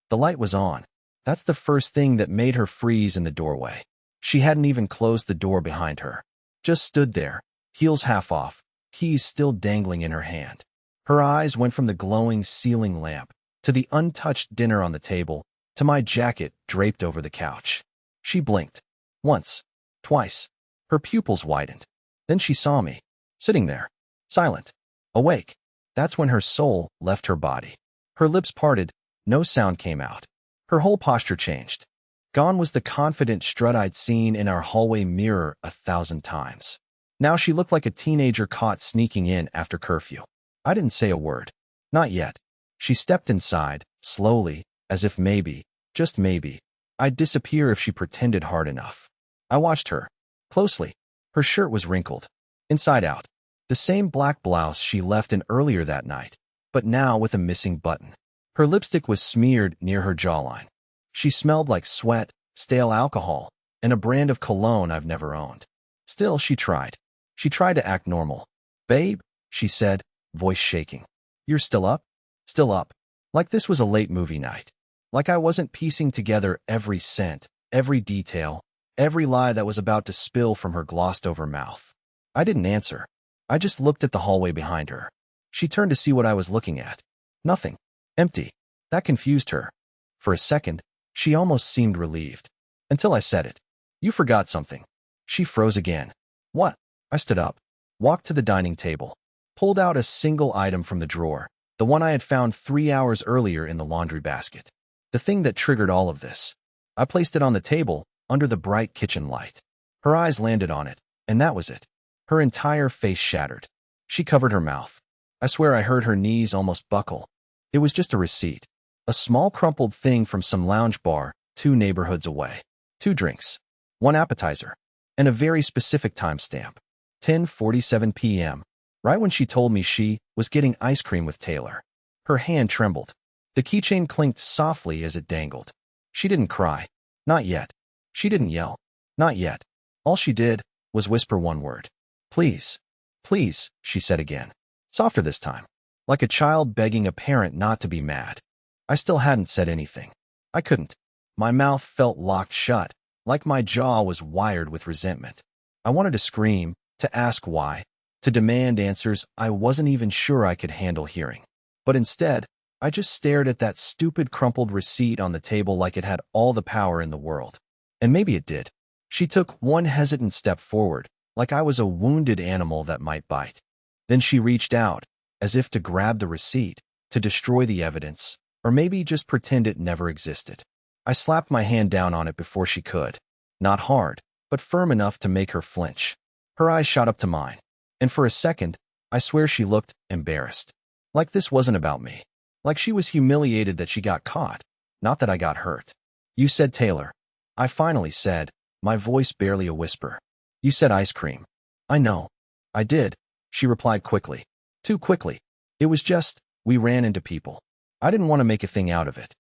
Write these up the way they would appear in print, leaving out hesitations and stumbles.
The light was on. That's the first thing that made her freeze in the doorway. She hadn't even closed the door behind her. Just stood there, heels half off, keys still dangling in her hand. Her eyes went from the glowing ceiling lamp to the untouched dinner on the table to my jacket draped over the couch. She blinked. Once. Twice. Her pupils widened. Then she saw me, sitting there, silent, awake. That's when her soul left her body. Her lips parted, no sound came out. Her whole posture changed. Gone was the confident strut I'd seen in our hallway mirror 1,000 times. Now she looked like a teenager caught sneaking in after curfew. I didn't say a word. Not yet. She stepped inside, slowly, as if maybe, just maybe, I'd disappear if she pretended hard enough. I watched her, closely. Her shirt was wrinkled, inside out. The same black blouse she left in earlier that night, but now with a missing button. Her lipstick was smeared near her jawline. She smelled like sweat, stale alcohol, and a brand of cologne I've never owned. Still, she tried. She tried to act normal. "Babe," she said, voice shaking. "You're still up?" Still up. Like this was a late movie night. Like I wasn't piecing together every scent, every detail, every lie that was about to spill from her glossed-over mouth. I didn't answer. I just looked at the hallway behind her. She turned to see what I was looking at. Nothing. Empty. That confused her. For a second, she almost seemed relieved. Until I said it. "You forgot something." She froze again. "What?" I stood up, walked to the dining table, pulled out a single item from the drawer, the one I had found 3 hours earlier in the laundry basket. The thing that triggered all of this. I placed it on the table, under the bright kitchen light. Her eyes landed on it, and that was it. Her entire face shattered. She covered her mouth. I swear I heard her knees almost buckle. It was just a receipt. A small crumpled thing from some lounge bar 2 neighborhoods away. 2 drinks. 1 appetizer. And a very specific timestamp. 10:47 p.m. Right when she told me she was getting ice cream with Taylor. Her hand trembled. The keychain clinked softly as it dangled. She didn't cry. Not yet. She didn't yell. Not yet. All she did was whisper one word. "Please. Please," she said again. Softer this time. Like a child begging a parent not to be mad. I still hadn't said anything. I couldn't. My mouth felt locked shut, like my jaw was wired with resentment. I wanted to scream, to ask why, to demand answers I wasn't even sure I could handle hearing. But instead, I just stared at that stupid crumpled receipt on the table like it had all the power in the world. And maybe it did. She took one hesitant step forward, like I was a wounded animal that might bite. Then she reached out, as if to grab the receipt, to destroy the evidence, or maybe just pretend it never existed. I slapped my hand down on it before she could. Not hard, but firm enough to make her flinch. Her eyes shot up to mine, and for a second, I swear she looked embarrassed. Like this wasn't about me. Like she was humiliated that she got caught, not that I got hurt. "You said Taylor." I finally said, my voice barely a whisper. "You said ice cream." "I know." "I did," she replied quickly. Too quickly. It was just, we ran into people. I didn't want to make a thing out of it.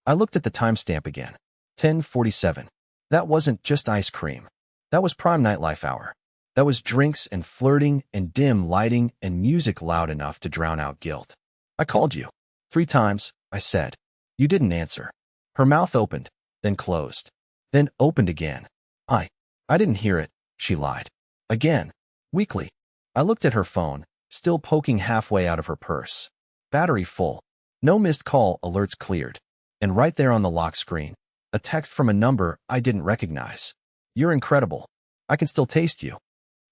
I looked at the timestamp again. 10:47. That wasn't just ice cream. That was prime nightlife hour. That was drinks and flirting and dim lighting and music loud enough to drown out guilt. "I called you 3 times, I said. You didn't answer." Her mouth opened, then closed, then opened again. I didn't hear it," she lied. Again. Weakly. I looked at her phone, still poking halfway out of her purse. Battery full. No missed call alerts cleared. And right there on the lock screen, a text from a number I didn't recognize. "You're incredible. I can still taste you."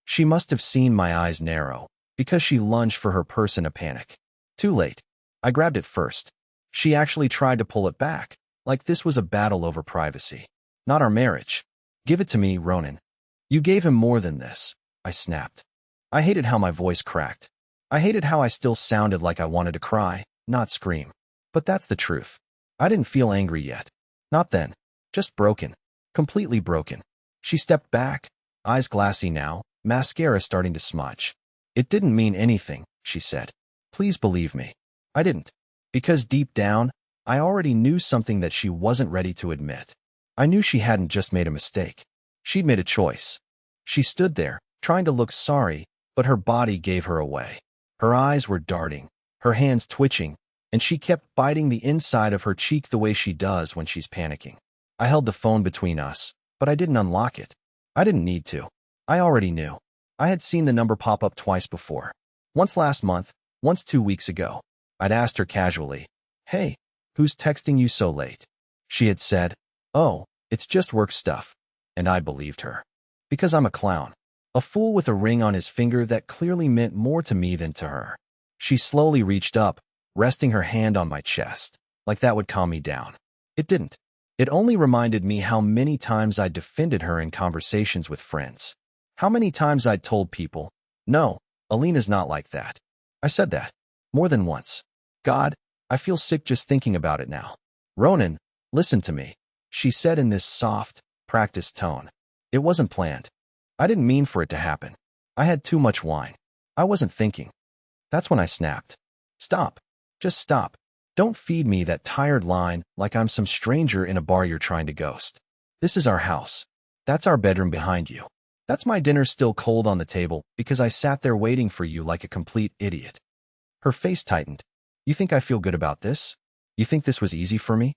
She must have seen my eyes narrow, because she lunged for her purse in a panic. Too late. I grabbed it first. She actually tried to pull it back, like this was a battle over privacy. Not our marriage. "Give it to me, Ronan." "You gave him more than this," I snapped. I hated how my voice cracked. I hated how I still sounded like I wanted to cry, not scream. But that's the truth. I didn't feel angry yet. Not then. Just broken. Completely broken. She stepped back, eyes glassy now, mascara starting to smudge. "It didn't mean anything," she said. "Please believe me." I didn't. Because deep down, I already knew something that she wasn't ready to admit. I knew she hadn't just made a mistake. She'd made a choice. She stood there, trying to look sorry, but her body gave her away. Her eyes were darting, her hands twitching, and she kept biting the inside of her cheek the way she does when she's panicking. I held the phone between us, but I didn't unlock it. I didn't need to. I already knew. I had seen the number pop up twice before. Once last month, once 2 weeks ago. I'd asked her casually, "Hey, who's texting you so late?" She had said, "Oh, it's just work stuff." And I believed her. Because I'm a clown. A fool with a ring on his finger that clearly meant more to me than to her. She slowly reached up, resting her hand on my chest, like that would calm me down. It didn't. It only reminded me how many times I'd defended her in conversations with friends. How many times I'd told people, "No, Alina's not like that." I said that. More than once. God, I feel sick just thinking about it now. "Ronan, listen to me," she said in this soft, practiced tone. It wasn't planned. I didn't mean for it to happen. I had too much wine. I wasn't thinking. That's when I snapped. "Stop. Just stop. Don't feed me that tired line like I'm some stranger in a bar you're trying to ghost. This is our house. That's our bedroom behind you. That's my dinner still cold on the table because I sat there waiting for you like a complete idiot." Her face tightened. "You think I feel good about this? You think this was easy for me?"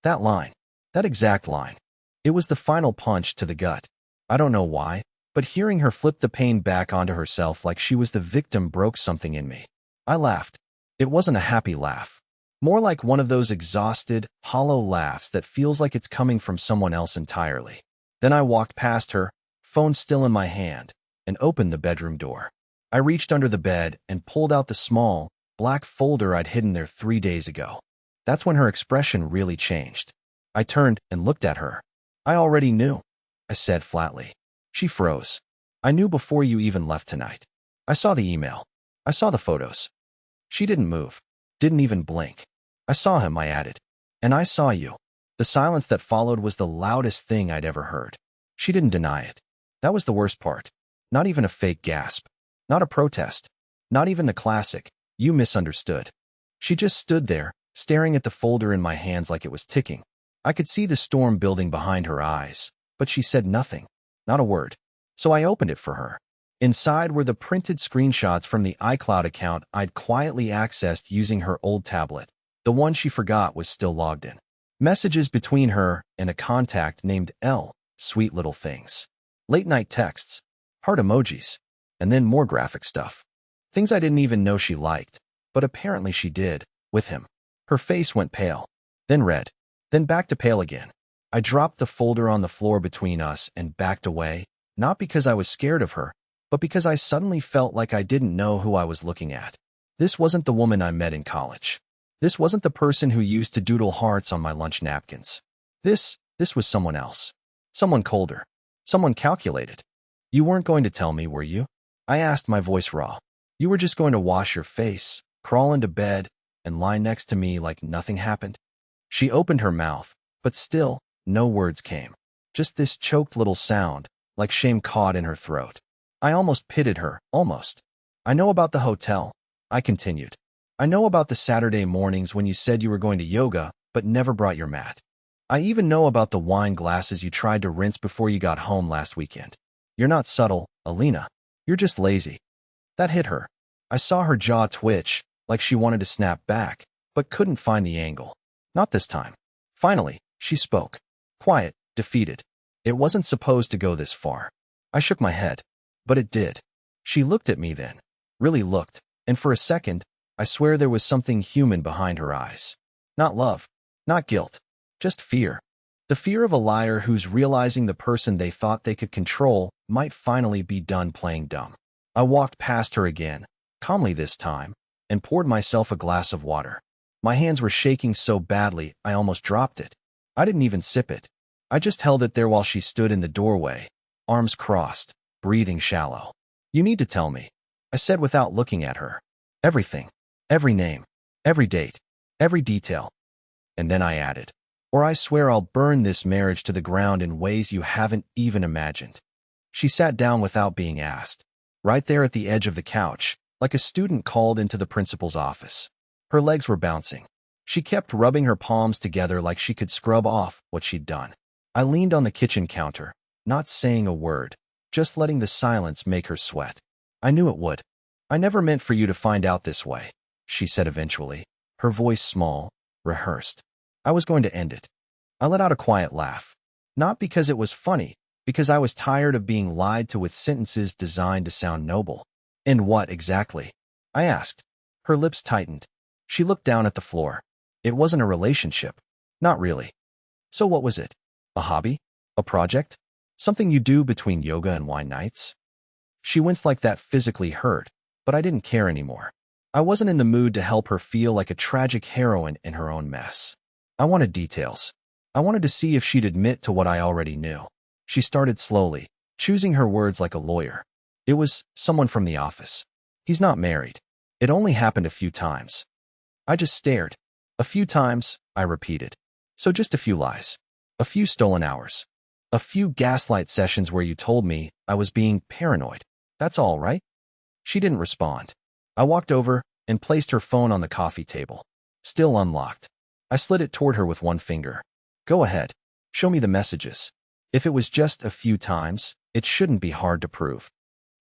That line. That exact line. It was the final punch to the gut. I don't know why, but hearing her flip the pain back onto herself like she was the victim broke something in me. I laughed. It wasn't a happy laugh. More like one of those exhausted, hollow laughs that feels like it's coming from someone else entirely. Then I walked past her, phone still in my hand, and opened the bedroom door. I reached under the bed and pulled out the small, black folder I'd hidden there 3 days ago. That's when her expression really changed. I turned and looked at her. "I already knew," I said flatly. She froze. "I knew before you even left tonight. I saw the email. I saw the photos." She didn't move. Didn't even blink. "I saw him," I added. "And I saw you." The silence that followed was the loudest thing I'd ever heard. She didn't deny it. That was the worst part. Not even a fake gasp. Not a protest. Not even the classic, "You misunderstood." She just stood there, staring at the folder in my hands like it was ticking. I could see the storm building behind her eyes, but she said nothing. Not a word. So I opened it for her. Inside were the printed screenshots from the iCloud account I'd quietly accessed using her old tablet. The one she forgot was still logged in. Messages between her and a contact named L. Sweet little things. Late-night texts. Heart emojis. And then more graphic stuff. Things I didn't even know she liked, but apparently she did, with him. Her face went pale. Then red. Then back to pale again. I dropped the folder on the floor between us and backed away, not because I was scared of her, but because I suddenly felt like I didn't know who I was looking at. This wasn't the woman I met in college. This wasn't the person who used to doodle hearts on my lunch napkins. This was someone else. Someone colder. Someone calculated. "You weren't going to tell me, were you?" I asked, my voice raw. "You were just going to wash your face, crawl into bed, and lie next to me like nothing happened?" She opened her mouth, but still, no words came. Just this choked little sound, like shame caught in her throat. I almost pitied her, almost. "I know about the hotel," I continued. "I know about the Saturday mornings when you said you were going to yoga, but never brought your mat. I even know about the wine glasses you tried to rinse before you got home last weekend. You're not subtle, Alina. You're just lazy." That hit her. I saw her jaw twitch, like she wanted to snap back, but couldn't find the angle. Not this time. Finally, she spoke. Quiet, defeated. It wasn't supposed to go this far. I shook my head. But it did. She looked at me then. Really looked. And for a second, I swear there was something human behind her eyes. Not love. Not guilt. Just fear. The fear of a liar who's realizing the person they thought they could control might finally be done playing dumb. I walked past her again, calmly this time, and poured myself a glass of water. My hands were shaking so badly I almost dropped it. I didn't even sip it. I just held it there while she stood in the doorway, arms crossed, breathing shallow. "You need to tell me," I said without looking at her. "Everything. Every name. Every date. Every detail." And then I added, "Or I swear I'll burn this marriage to the ground in ways you haven't even imagined." She sat down without being asked, right there at the edge of the couch, like a student called into the principal's office. Her legs were bouncing. She kept rubbing her palms together like she could scrub off what she'd done. I leaned on the kitchen counter, not saying a word, just letting the silence make her sweat. "I knew it would. I never meant for you to find out this way," she said eventually. her voice small, rehearsed. I was going to end it. I let out a quiet laugh. Not because it was funny, because I was tired of being lied to with sentences designed to sound noble. And what exactly? I asked. Her lips tightened. She looked down at the floor. It wasn't a relationship. Not really. So what was it? A hobby? A project? Something you do between yoga and wine nights? She winced like that physically hurt, but I didn't care anymore. I wasn't in the mood to help her feel like a tragic heroine in her own mess. I wanted details. I wanted to see if she'd admit to what I already knew. She started slowly, choosing her words like a lawyer. It was someone from the office. He's not married. It only happened a few times. I just stared. A few times, I repeated. So just a few lies. A few stolen hours. A few gaslight sessions where you told me I was being paranoid. That's all, right? She didn't respond. I walked over and placed her phone on the coffee table. Still unlocked. I slid it toward her with one finger. Go ahead. Show me the messages. If it was just a few times, it shouldn't be hard to prove.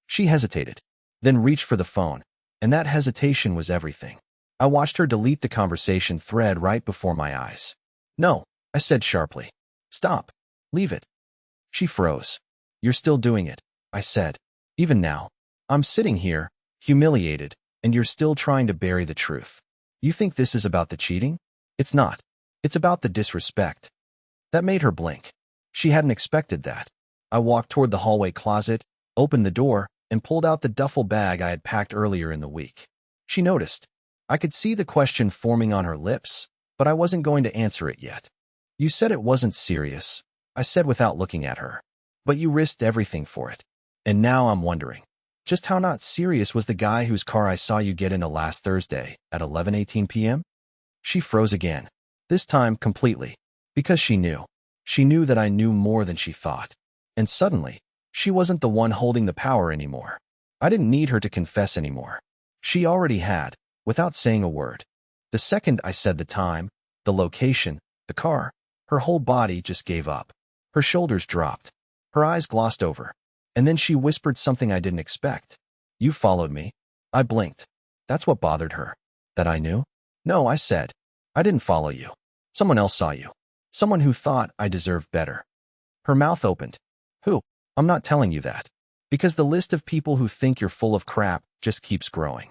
She hesitated, then reached for the phone, and that hesitation was everything. I watched her delete the conversation thread right before my eyes. No, I said sharply. Stop. Leave it. She froze. You're still doing it, I said. Even now. I'm sitting here, humiliated, and you're still trying to bury the truth. You think this is about the cheating? It's not. It's about the disrespect. That made her blink. She hadn't expected that. I walked toward the hallway closet, opened the door, and pulled out the duffel bag I had packed earlier in the week. She noticed. I could see the question forming on her lips, but I wasn't going to answer it yet. You said it wasn't serious, I said without looking at her. But you risked everything for it. And now I'm wondering, just how not serious was the guy whose car I saw you get into last Thursday at 11:18 p.m.? She froze again, this time completely, because she knew. She knew that I knew more than she thought. And suddenly, she wasn't the one holding the power anymore. I didn't need her to confess anymore. She already had, without saying a word. The second I said the time, the location, the car, her whole body just gave up. Her shoulders dropped. Her eyes glossed over. And then she whispered something I didn't expect. You followed me. I blinked. That's what bothered her. That I knew? No, I said. I didn't follow you. Someone else saw you. Someone who thought I deserved better. Her mouth opened. Who? I'm not telling you that. Because the list of people who think you're full of crap just keeps growing.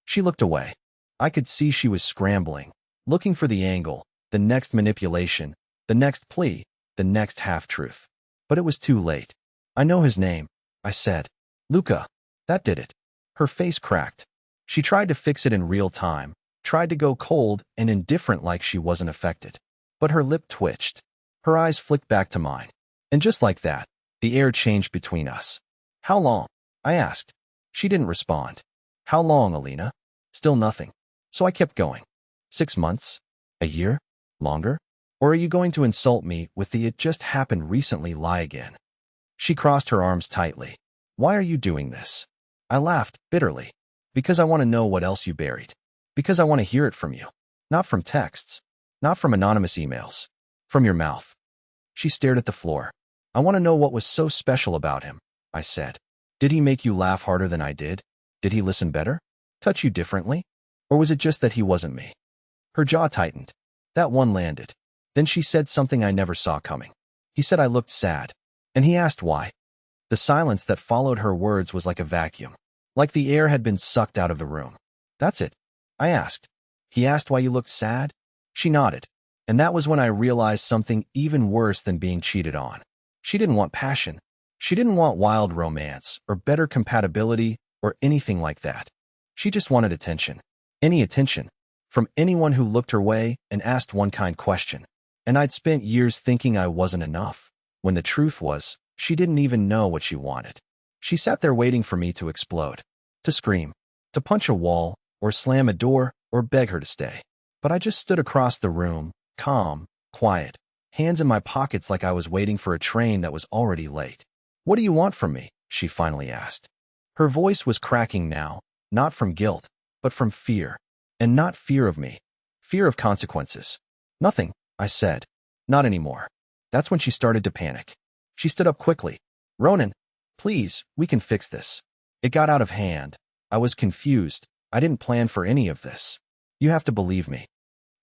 She looked away. I could see she was scrambling, looking for the angle, the next manipulation, the next plea, the next half-truth. But it was too late. I know his name, I said. Luca. That did it. Her face cracked. She tried to fix it in real time, tried to go cold and indifferent like she wasn't affected. But her lip twitched. Her eyes flicked back to mine. And just like that, the air changed between us. How long? I asked. She didn't respond. How long, Alina? Still nothing. So I kept going. 6 months? A year? Longer? Or are you going to insult me with the "it just happened recently" lie again? She crossed her arms tightly. Why are you doing this? I laughed bitterly. Because I want to know what else you buried. Because I want to hear it from you. Not from texts. Not from anonymous emails. From your mouth. She stared at the floor. I want to know what was so special about him, I said. Did he make you laugh harder than I did? Did he listen better? Touch you differently? Or was it just that he wasn't me? Her jaw tightened. That one landed. Then she said something I never saw coming. He said I looked sad. And he asked why. The silence that followed her words was like a vacuum. Like the air had been sucked out of the room. That's it, I asked. He asked why you looked sad? She nodded. And that was when I realized something even worse than being cheated on. She didn't want passion. She didn't want wild romance, or better compatibility, or anything like that. She just wanted attention. Any attention. From anyone who looked her way and asked one kind question. And I'd spent years thinking I wasn't enough, when the truth was, she didn't even know what she wanted. She sat there waiting for me to explode, to scream, to punch a wall, or slam a door, or beg her to stay. But I just stood across the room, calm, quiet, hands in my pockets like I was waiting for a train that was already late. What do you want from me? She finally asked. Her voice was cracking now, not from guilt, but from fear. And not fear of me. Fear of consequences. Nothing, I said. Not anymore. That's when she started to panic. She stood up quickly. Ronan, please, we can fix this. It got out of hand. I was confused. I didn't plan for any of this. You have to believe me.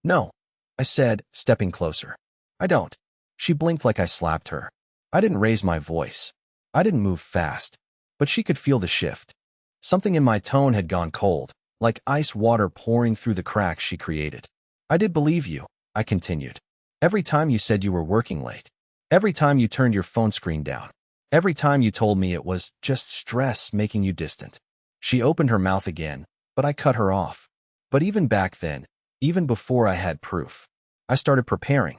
No, I said, stepping closer. I don't. She blinked like I slapped her. I didn't raise my voice. I didn't move fast, but she could feel the shift. Something in my tone had gone cold, like ice water pouring through the cracks she created. I did believe you, I continued. Every time you said you were working late. Every time you turned your phone screen down. Every time you told me it was just stress making you distant. She opened her mouth again, but I cut her off. But even back then, even before I had proof, I started preparing.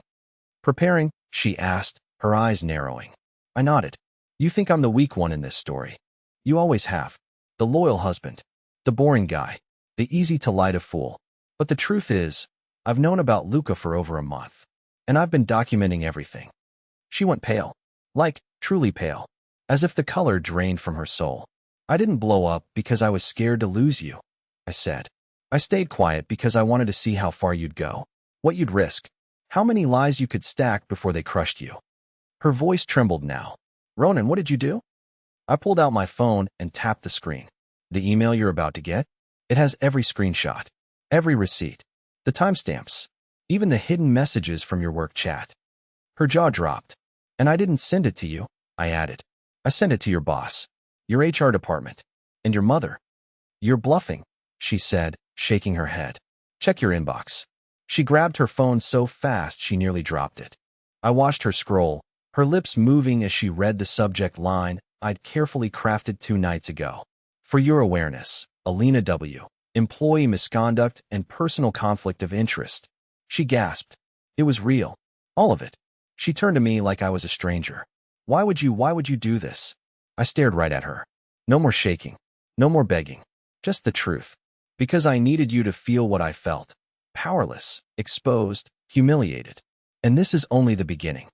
Preparing? She asked, her eyes narrowing. I nodded. You think I'm the weak one in this story. You always have. The loyal husband. The boring guy. The easy-to-lie-to fool. But the truth is, I've known about Luca for over a month. And I've been documenting everything. She went pale. Like, truly pale. As if the color drained from her soul. I didn't blow up because I was scared to lose you, I said. I stayed quiet because I wanted to see how far you'd go. What you'd risk. How many lies you could stack before they crushed you. Her voice trembled now. Ronan, what did you do? I pulled out my phone and tapped the screen. The email you're about to get? It has every screenshot, every receipt, the timestamps, even the hidden messages from your work chat. Her jaw dropped. And I didn't send it to you, I added. I sent it to your boss, your HR department, and your mother. You're bluffing, she said, shaking her head. Check your inbox. She grabbed her phone so fast she nearly dropped it. I watched her scroll, her lips moving as she read the subject line I'd carefully crafted 2 nights ago. For your awareness, Alina W. Employee misconduct and personal conflict of interest. She gasped. It was real. All of it. She turned to me like I was a stranger. Why would you do this? I stared right at her. No more shaking. No more begging. Just the truth. Because I needed you to feel what I felt. Powerless, exposed, humiliated. And this is only the beginning.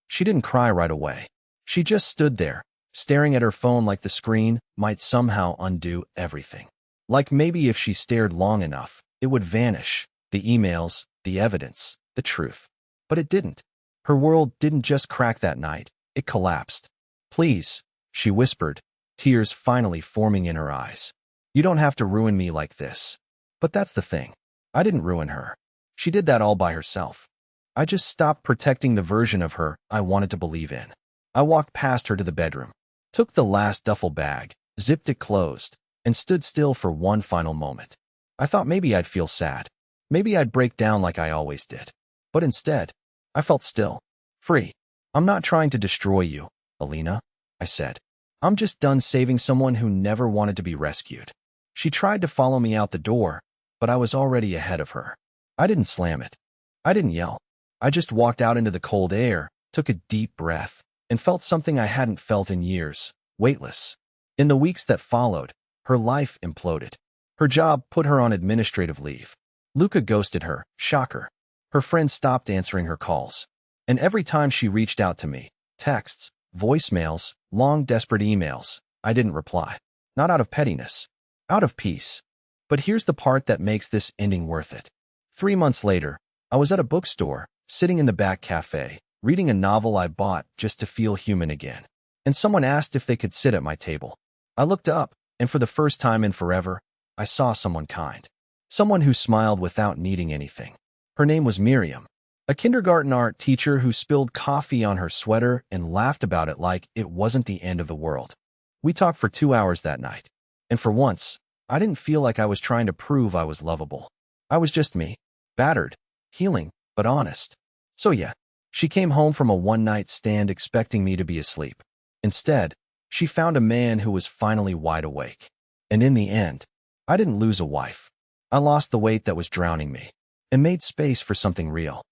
She didn't cry right away. She just stood there, staring at her phone like the screen might somehow undo everything. Like maybe if she stared long enough, it would vanish. The emails, the evidence, the truth. But it didn't. Her world didn't just crack that night, it collapsed. Please, she whispered, tears finally forming in her eyes. You don't have to ruin me like this. But that's the thing. I didn't ruin her. She did that all by herself. I just stopped protecting the version of her I wanted to believe in. I walked past her to the bedroom, took the last duffel bag, zipped it closed, and stood still for one final moment. I thought maybe I'd feel sad. Maybe I'd break down like I always did. But instead, I felt still, free. I'm not trying to destroy you, Alina, I said. I'm just done saving someone who never wanted to be rescued. She tried to follow me out the door, but I was already ahead of her. I didn't slam it. I didn't yell. I just walked out into the cold air, took a deep breath, and felt something I hadn't felt in years, weightless. In the weeks that followed, her life imploded. Her job put her on administrative leave. Luca ghosted her, shocker. Her friends stopped answering her calls. And every time she reached out to me, texts, voicemails, long desperate emails, I didn't reply. Not out of pettiness. Out of peace. But here's the part that makes this ending worth it. 3 months later, I was at a bookstore, sitting in the back cafe, reading a novel I bought just to feel human again. And someone asked if they could sit at my table. I looked up, and for the first time in forever, I saw someone kind. Someone who smiled without needing anything. Her name was Miriam, a kindergarten art teacher who spilled coffee on her sweater and laughed about it like it wasn't the end of the world. We talked for 2 hours that night. And for once, I didn't feel like I was trying to prove I was lovable. I was just me. Battered, healing, but honest. So yeah, she came home from a one-night stand expecting me to be asleep. Instead, she found a man who was finally wide awake. And in the end, I didn't lose a wife. I lost the weight that was drowning me and made space for something real.